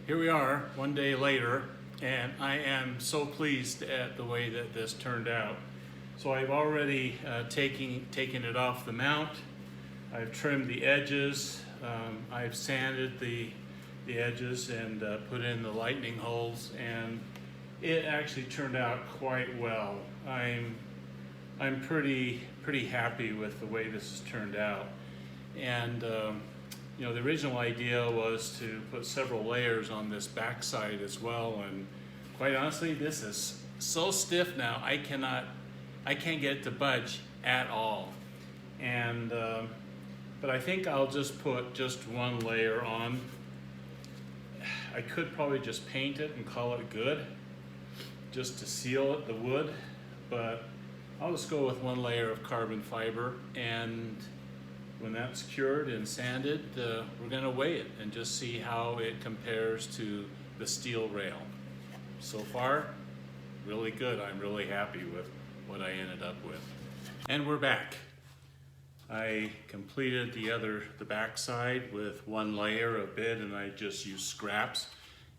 Here we are, one day later, and I am so pleased at the way that this turned out. So I've already taken it off the mount. I've trimmed the edges. I've sanded the edges and put in the lightning holes, and it actually turned out quite well. I'm pretty happy with the way this has turned out. And you know, the original idea was to put several layers on this backside as well, and quite honestly, this is so stiff now, I can't get it to budge at all. And but I think I'll just put just one layer on. I could probably just paint it and call it good, just to seal it, the wood, but I'll just go with one layer of carbon fiber, and when that's cured and sanded, we're going to weigh it and just see how it compares to the steel rail. So far, really good. I'm really happy with what I ended up with. And we're back. I completed the back side with one layer of bit, and I just used scraps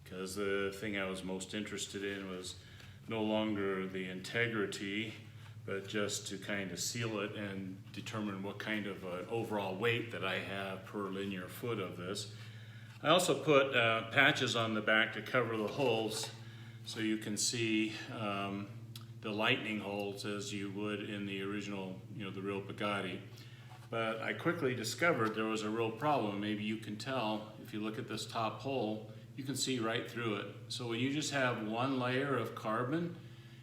because the thing I was most interested in was no longer the integrity, but just to kind of seal it and determine what kind of an overall weight that I have per linear foot of this. I also put patches on the back to cover the holes so you can see the lightning holes as you would in the original, you know, the real Bugatti. But I quickly discovered there was a real problem. Maybe you can tell if you look at this top hole, you can see right through it. So when you just have one layer of carbon,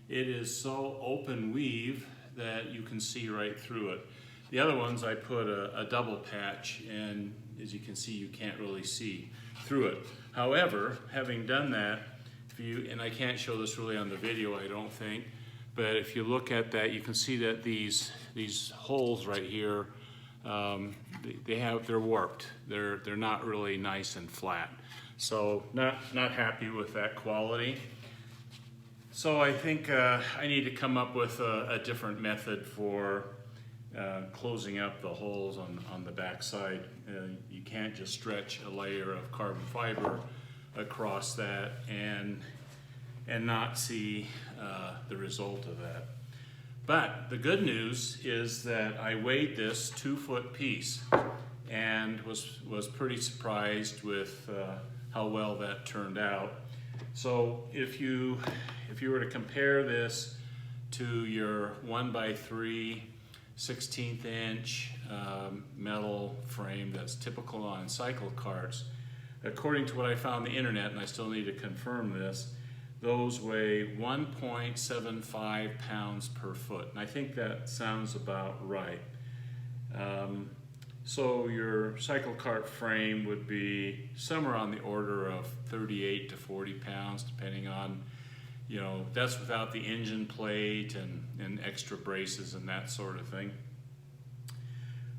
it is so open weave that you can see right through it. The other ones I put a double patch, and as you can see, you can't really see through it. However, having done that, and I can't show this really on the video, I don't think, but if you look at that, you can see that these holes right here, they're warped. They're not really nice and flat. So not happy with that quality. So I think I need to come up with a different method for closing up the holes on the back side. You can't just stretch a layer of carbon fiber across that and not see the result of that. But the good news is that I weighed this 2-foot piece and was pretty surprised with how well that turned out. So if you were to compare this to your 1x3 16th inch metal frame that's typical on cycle carts, according to what I found on the internet, and I still need to confirm this, those weigh 1.75 pounds per foot. And I think that sounds about right. So your cycle cart frame would be somewhere on the order of 38 to 40 pounds, depending on, you know, that's without the engine plate and extra braces and that sort of thing.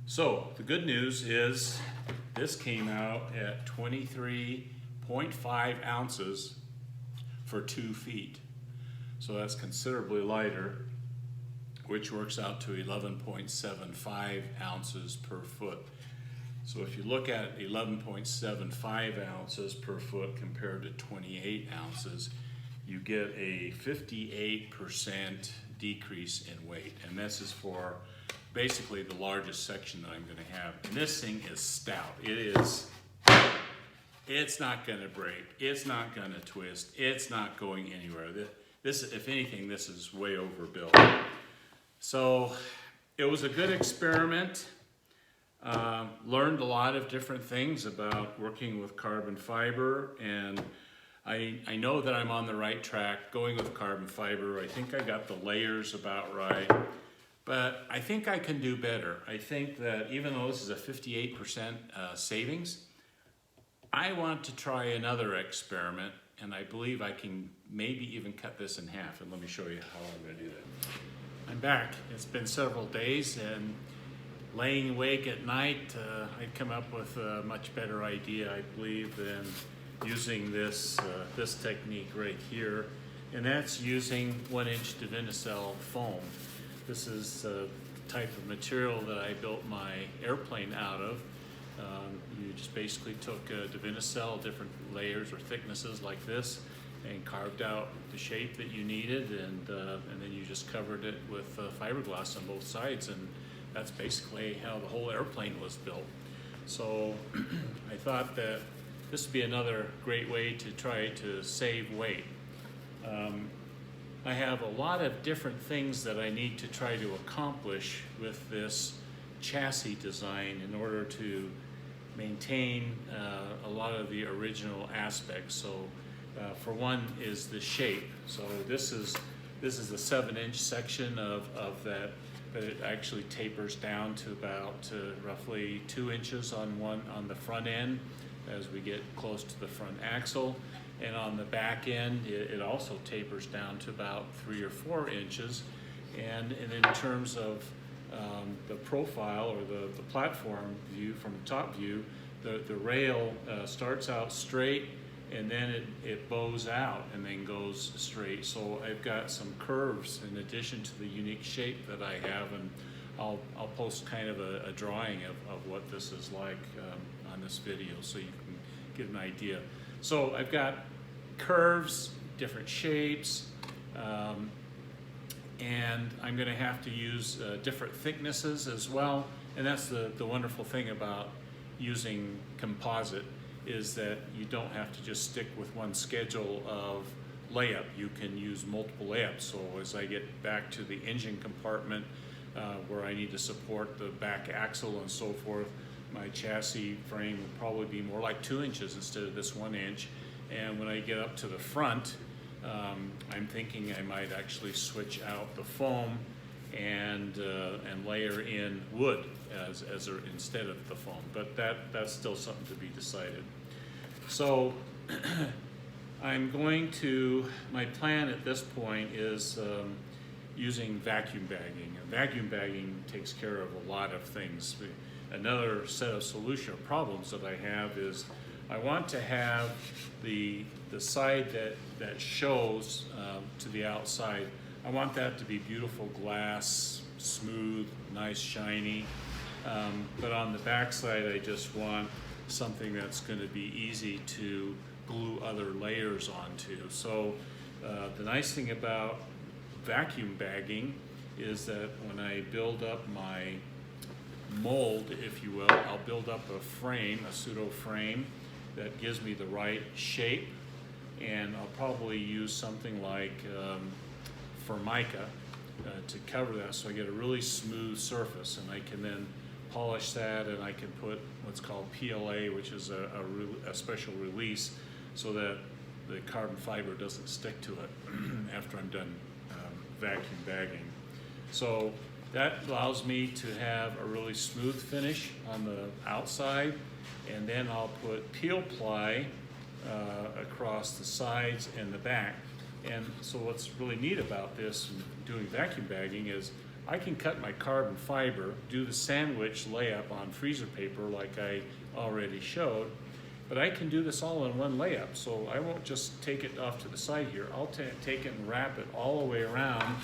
So the good news is this came out at 23.5 ounces for 2 feet. So that's considerably lighter, which works out to 11.75 ounces per foot. So if you look at 11.75 ounces per foot compared to 28 ounces, you get a 58% decrease in weight. And this is for basically the largest section that I'm going to have. And this thing is stout. It's not going to break. It's not going to twist. It's not going anywhere. This, if anything, this is way overbuilt. So it was a good experiment. Learned a lot of different things about working with carbon fiber, and I know that I'm on the right track going with carbon fiber. I think I got the layers about right, but I think I can do better. I think that even though this is a 58% savings, I want to try another experiment, and I believe I can maybe even cut this in half, and let me show you how I'm going to do that. I'm back. It's been several days, and laying awake at night, I'd come up with a much better idea, I believe, than using this technique right here, and that's using 1-inch Divinycell foam. This is the type of material that I built my airplane out of. You just basically took Divinycell, different layers or thicknesses like this, and carved out the shape that you needed, and then you just covered it with fiberglass on both sides, and that's basically how the whole airplane was built. So I thought that this would be another great way to try to save weight. I have a lot of different things that I need to try to accomplish with this chassis design in order to maintain a lot of the original aspects. So for one is the shape. So this is a 7-inch section of that, but it actually tapers down to about roughly 2 inches on the front end as we get close to the front axle. And on the back end, it also tapers down to about 3 or 4 inches. And in terms of the profile or the platform view from the top view, the rail starts out straight, and then it bows out and then goes straight. So I've got some curves in addition to the unique shape that I have, and I'll post kind of a drawing of what this is like on this video so you can get an idea. So I've got curves, different shapes, and I'm going to have to use different thicknesses as well. And that's the wonderful thing about using composite, is that you don't have to just stick with one schedule of layup. You can use multiple layups. So as I get back to the engine compartment where I need to support the back axle and so forth, my chassis frame will probably be more like 2 inches instead of this 1 inch. And when I get up to the front, I'm thinking I might actually switch out the foam and layer in wood instead of the foam. But that's still something to be decided. So my plan at this point is using vacuum bagging. And vacuum bagging takes care of a lot of things. Another set of solution or problems that I have is I want to have the side that shows to the outside, I want that to be beautiful glass, smooth, nice, shiny. But on the back side, I just want something that's going to be easy to glue other layers onto. So the nice thing about vacuum bagging is that when I build up my mold, if you will, I'll build up a frame, a pseudo frame that gives me the right shape, and I'll probably use something like Formica to cover that, so I get a really smooth surface, and I can then polish that, and I can put what's called PLA, which is a special release, so that the carbon fiber doesn't stick to it after I'm done vacuum bagging. So that allows me to have a really smooth finish on the outside, and then I'll put peel ply across the sides and the back. And so what's really neat about this and doing vacuum bagging is I can cut my carbon fiber, do the sandwich layup on freezer paper like I already showed, but I can do this all in one layup. So I won't just take it off to the side here. I'll take it and wrap it all the way around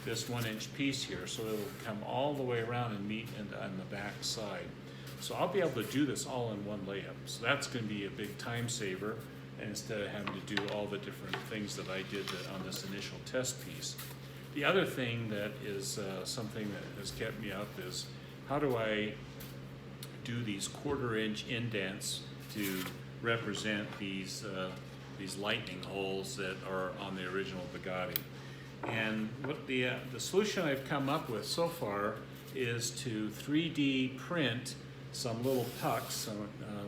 this 1 inch piece here, so it'll come all the way around and meet on the back side. So I'll be able to do this all in one layup. So that's going to be a big time saver, and instead of having to do all the different things that I did on this initial test piece. The other thing that is something that has kept me up is how do I do these 1/4 inch indents to represent these lightning holes that are on the original Bugatti. And what the solution I've come up with so far is to 3D print some little pucks,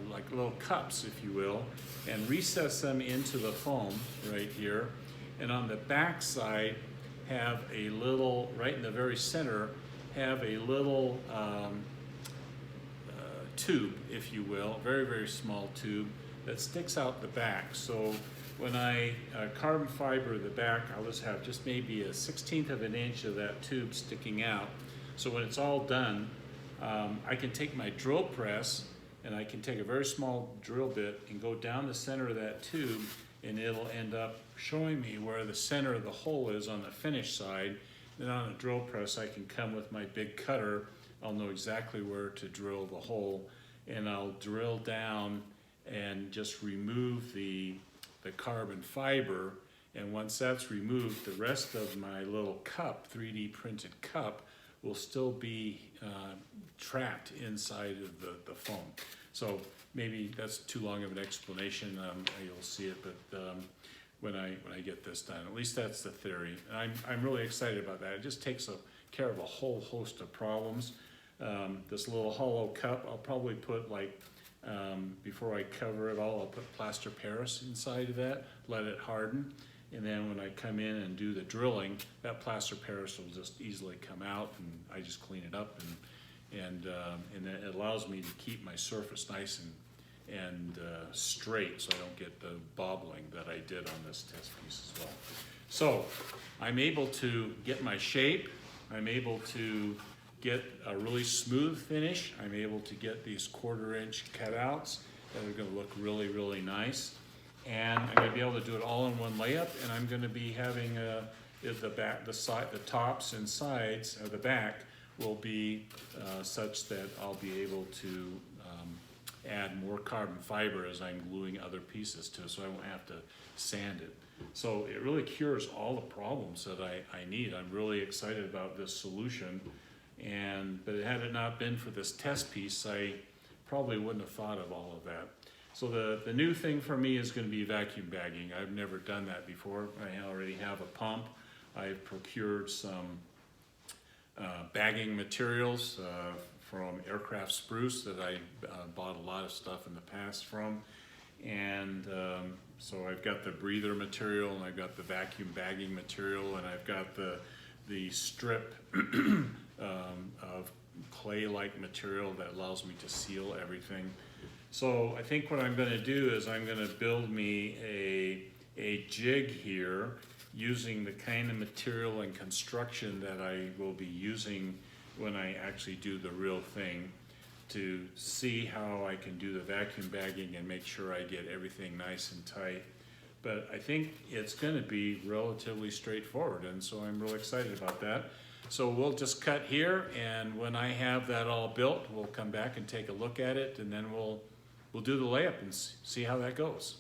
like little cups, if you will, and recess them into the foam right here. And on the back side, have a little, right in the very center, have a little tube, if you will, very, very small tube that sticks out the back. So when I carbon fiber the back, I'll just maybe a 1/16 of an inch of that tube sticking out. So when it's all done, I can take my drill press and I can take a very small drill bit and go down the center of that tube, and it'll end up showing me where the center of the hole is on the finish side. Then on a drill press, I can come with my big cutter. I'll know exactly where to drill the hole, and I'll drill down and just remove the carbon fiber. And once that's removed, the rest of my little cup, 3D printed cup, will still be trapped inside of the foam. So maybe that's too long of an explanation. You'll see it, but when I get this done, at least that's the theory. And I'm really excited about that. It just takes care of a whole host of problems. This little hollow cup, I'll probably put before I cover it all, I'll put plaster Paris inside of that, let it harden. And then when I come in and do the drilling, that plaster Paris will just easily come out, and I just clean it up, and it allows me to keep my surface nice and straight, so I don't get the bobbling that I did on this test piece as well. So I'm able to get my shape. I'm able to get a really smooth finish. I'm able to get these 1/4-inch cutouts that are going to look really, really nice. And I'm going to be able to do it all in one layup, and I'm going to be having the tops and sides of the back will be such that I'll be able to add more carbon fiber as I'm gluing other pieces to it, so I won't have to sand it. So it really cures all the problems that I need. I'm really excited about this solution, but had it not been for this test piece, I probably wouldn't have thought of all of that. So the new thing for me is going to be vacuum bagging. I've never done that before. I already have a pump. I've procured some bagging materials from Aircraft Spruce that I bought a lot of stuff in the past from. And so I've got the breather material, and I've got the vacuum bagging material, and I've got the strip of clay-like material that allows me to seal everything. So I think what I'm going to do is I'm going to build me a jig here using the kind of material and construction that I will be using when I actually do the real thing, to see how I can do the vacuum bagging and make sure I get everything nice and tight. But I think it's going to be relatively straightforward, and so I'm really excited about that. So we'll just cut here, and when I have that all built, we'll come back and take a look at it, and then we'll do the layup and see how that goes.